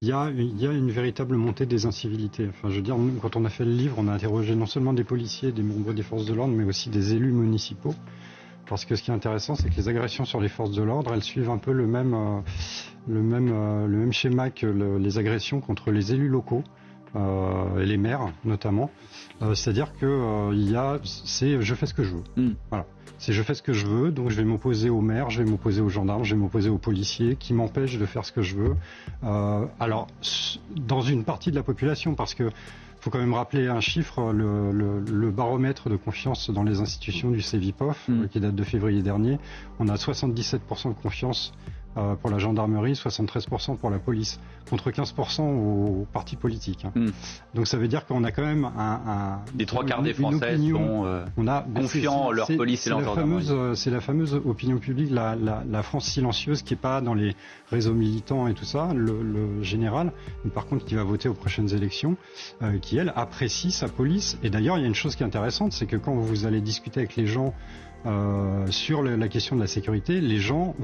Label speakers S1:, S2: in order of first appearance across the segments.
S1: Il y a une véritable montée des incivilités. Enfin, je veux dire, nous, quand on a fait le livre, on a interrogé non seulement des policiers, des membres des forces de l'ordre, mais aussi des élus municipaux. Parce que ce qui est intéressant, c'est que les agressions sur les forces de l'ordre, elles suivent un peu le même schéma que les agressions contre les élus locaux et les maires notamment. C'est-à-dire que c'est je fais ce que je veux. Voilà. C'est je fais ce que je veux, donc je vais m'opposer aux maires, je vais m'opposer aux gendarmes, je vais m'opposer aux policiers qui m'empêchent de faire ce que je veux. Alors, dans une partie de la population, parce que faut quand même rappeler un chiffre, le baromètre de confiance dans les institutions du Cevipof, qui date de février dernier, on a 77% de confiance pour la gendarmerie, 73% pour la police, contre 15% aux partis politiques. Donc ça veut dire qu'on a quand même
S2: les trois quarts des Français sont confiants en leur police et leur gendarmerie.
S1: C'est la fameuse opinion publique, la France silencieuse qui n'est pas dans les réseaux militants et tout ça, le général, mais par contre qui va voter aux prochaines élections, qui elle apprécie sa police. Et d'ailleurs il y a une chose qui est intéressante, c'est que quand vous allez discuter avec les gens sur la question de la sécurité, les gens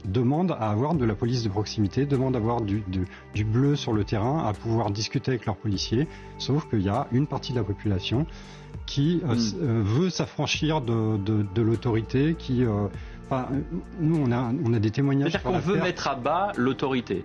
S1: demandent à avoir de la police de proximité, demandent à avoir du bleu sur le terrain, à pouvoir discuter avec leurs policiers, sauf qu'il y a une partie de la population qui veut s'affranchir de l'autorité, nous on a des témoignages.
S2: C'est-à-dire qu'on veut mettre à bas l'autorité.